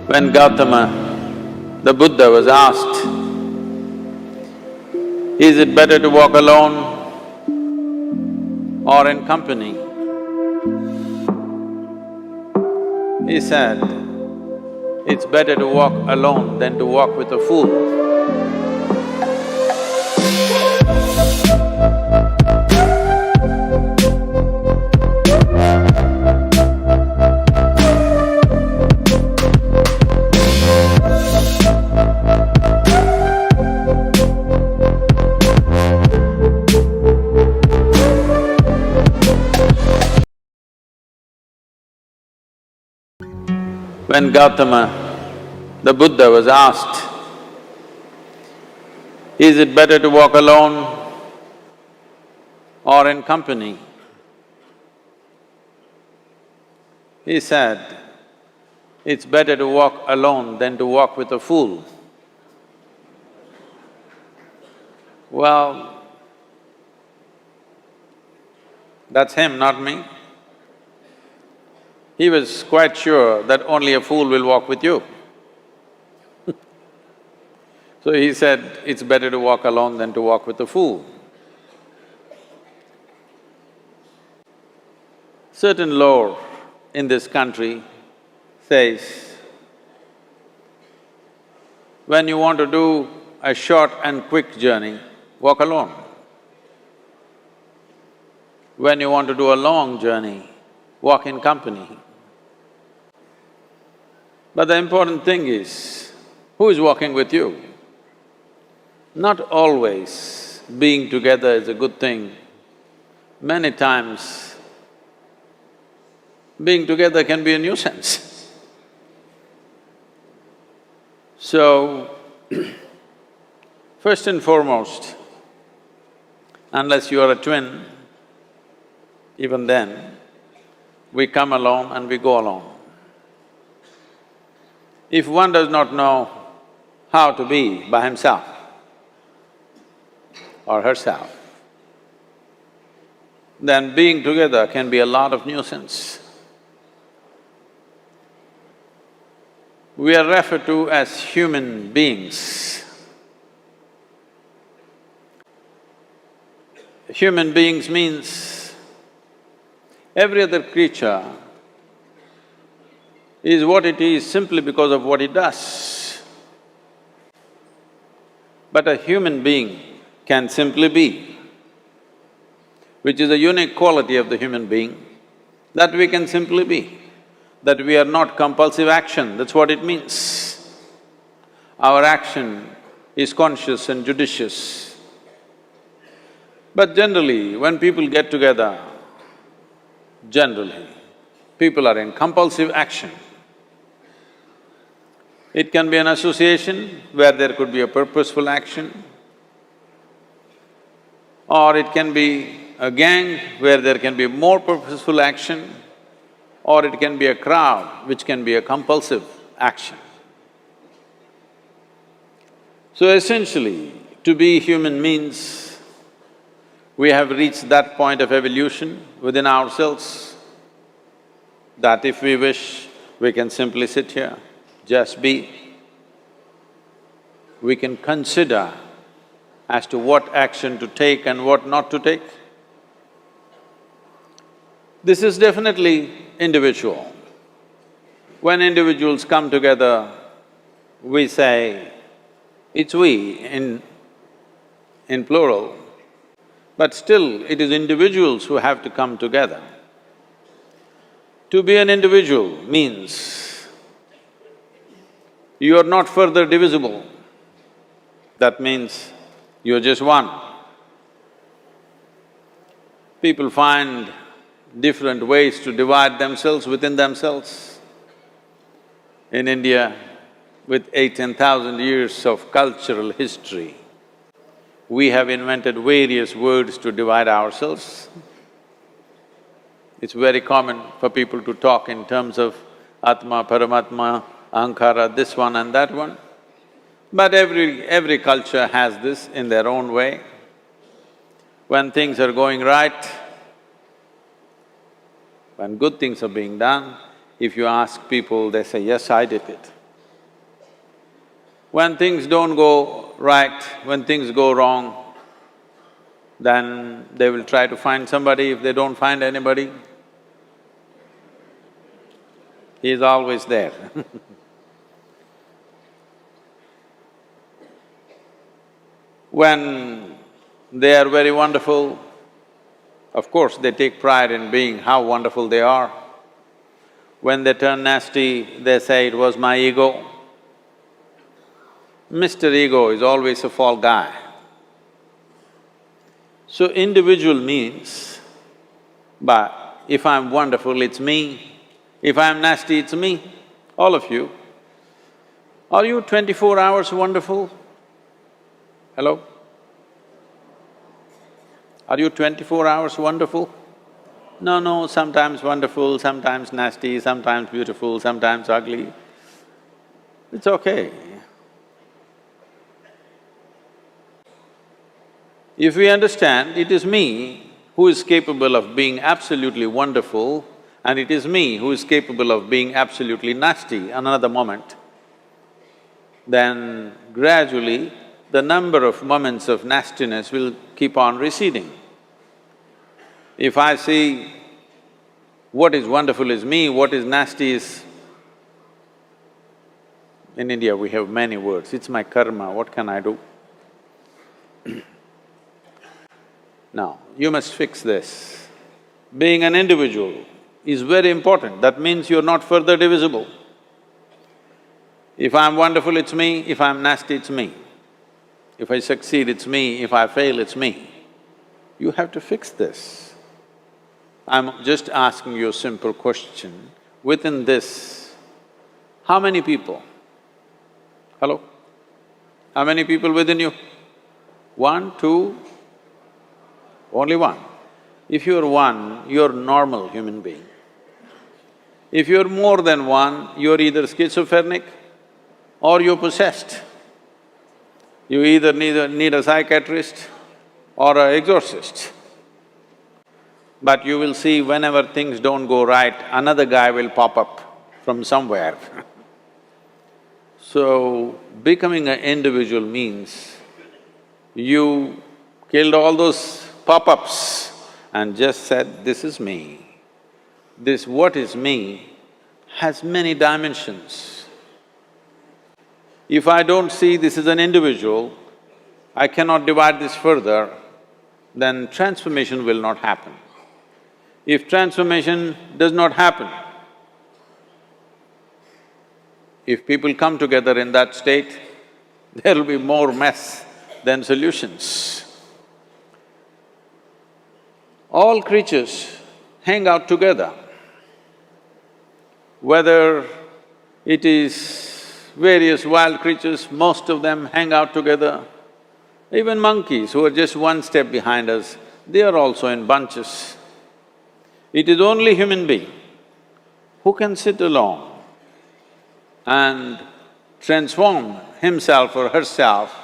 When Gautama, the Buddha, was asked, is it better to walk alone or in company? He said, it's better to walk alone than to walk with a fool. When Gautama, the Buddha, was asked, is it better to walk alone or in company? He said, it's better to walk alone than to walk with a fool. Well, that's him, not me. He was quite sure that only a fool will walk with you. So he said, it's better to walk alone than to walk with a fool. Certain lore in this country says, when you want to do a short and quick journey, walk alone. When you want to do a long journey, walk in company. But the important thing is, who is walking with you? Not always being together is a good thing. Many times, being together can be a nuisance. So, first and foremost, unless you are a twin, even then, we come alone and we go alone. If one does not know how to be by himself or herself, then being together can be a lot of nuisance. We are referred to as human beings. Human beings means every other creature is what it is simply because of what it does. But a human being can simply be, which is a unique quality of the human being, that we can simply be, that we are not compulsive action, that's what it means. Our action is conscious and judicious. But generally, when people get together, generally, people are in compulsive action. It can be an association where there could be a purposeful action, or it can be a gang where there can be more purposeful action, or it can be a crowd which can be a compulsive action. So essentially, to be human means we have reached that point of evolution within ourselves that if we wish, we can simply sit here, just be. We can consider as to what action to take and what not to take. This is definitely individual. When individuals come together, we say, it's we in plural, but still it is individuals who have to come together. To be an individual means you are not further divisible. That means you're just one. People find different ways to divide themselves within themselves. In India, with 10,000 years of cultural history, we have invented various words to divide ourselves. It's very common for people to talk in terms of Atma, Paramatma, Ahankara, this one and that one. But every culture has this in their own way. When things are going right, when good things are being done, if you ask people, they say, yes, I did it. When things don't go right, when things go wrong, then they will try to find somebody. If they don't find anybody, he is always there. When they are very wonderful, of course they take pride in being how wonderful they are. When they turn nasty, they say, "It was my ego." Mr. Ego is always a fall guy. So individual means, but if I'm wonderful, it's me. If I'm nasty, it's me, all of you. Are you 24 hours wonderful? Hello? Are you 24 hours wonderful? No, sometimes wonderful, sometimes nasty, sometimes beautiful, sometimes ugly. It's okay. If we understand it is me who is capable of being absolutely wonderful and it is me who is capable of being absolutely nasty another moment, then gradually the number of moments of nastiness will keep on receding. If I see what is wonderful is me, what is nasty is… In India we have many words, it's my karma, what can I do? Now, you must fix this. Being an individual is very important, that means you're not further divisible. If I'm wonderful, it's me, if I'm nasty, it's me. If I succeed, it's me, if I fail, it's me. You have to fix this. I'm just asking you a simple question. Within this, how many people? Hello? How many people within you? 1, 2, only one. If you're one, you're normal human being. If you're more than one, you're either schizophrenic or you're possessed. You either need a psychiatrist or an exorcist. But you will see whenever things don't go right, another guy will pop up from somewhere. So, becoming an individual means you killed all those pop-ups and just said, "This is me." This what is me has many dimensions. If I don't see this is an individual, I cannot divide this further, then transformation will not happen. If transformation does not happen, if people come together in that state, there will be more mess than solutions. All creatures hang out together. Whether it is various wild creatures, most of them hang out together. Even monkeys who are just one step behind us, they are also in bunches. It is only human being who can sit alone and transform himself or herself,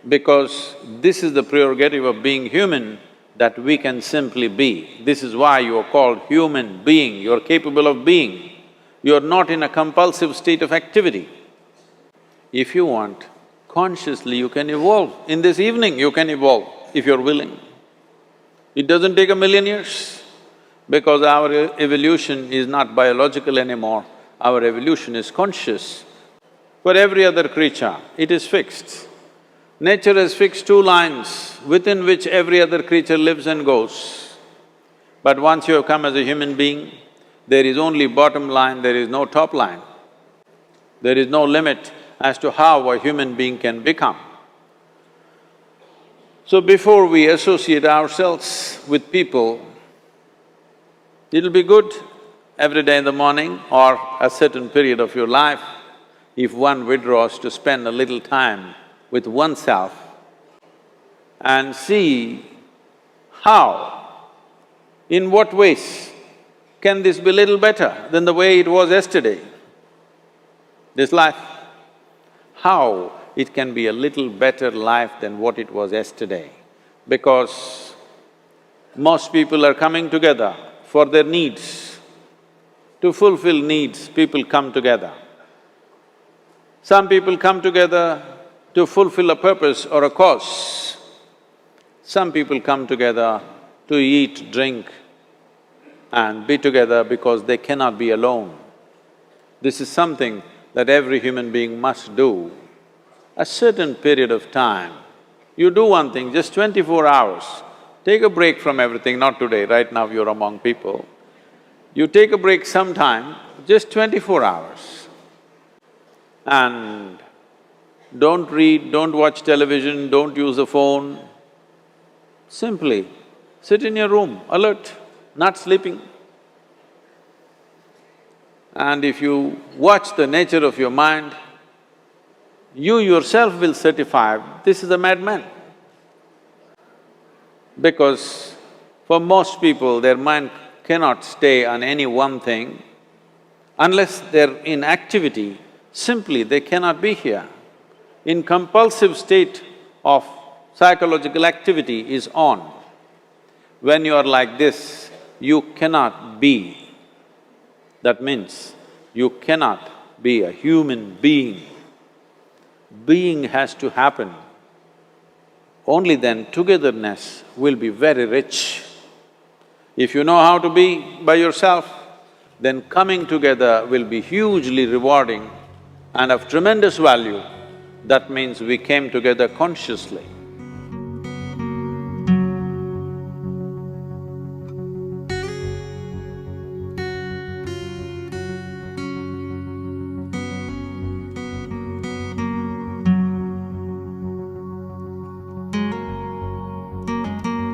because this is the prerogative of being human, that we can simply be. This is why you are called human being, you are capable of being. You are not in a compulsive state of activity. If you want, consciously you can evolve. In this evening you can evolve, if you're willing. It doesn't take 1,000,000 years, because our evolution is not biological anymore, our evolution is conscious. For every other creature, it is fixed. Nature has fixed 2 lines within which every other creature lives and goes. But once you have come as a human being, there is only bottom line, there is no top line. There is no limit as to how a human being can become. So before we associate ourselves with people, it'll be good every day in the morning or a certain period of your life, if one withdraws to spend a little time with oneself and see how, in what ways can this be little better than the way it was yesterday, this life? How it can be a little better life than what it was yesterday? Because most people are coming together for their needs. To fulfill needs, people come together. Some people come together to fulfill a purpose or a cause. Some people come together to eat, drink and be together because they cannot be alone. This is something that every human being must do. A certain period of time, you do one thing, just 24 hours, take a break from everything, not today, right now you're among people. You take a break sometime, just 24 hours. And don't read, don't watch television, don't use a phone. Simply sit in your room, alert, not sleeping. And if you watch the nature of your mind, you yourself will certify, this is a madman. Because for most people, their mind cannot stay on any one thing. Unless they're in activity, simply they cannot be here. In compulsive state of psychological activity is on. When you are like this, you cannot be. That means you cannot be a human being. Being has to happen. Only then togetherness will be very rich. If you know how to be by yourself, then coming together will be hugely rewarding and of tremendous value. That means we came together consciously.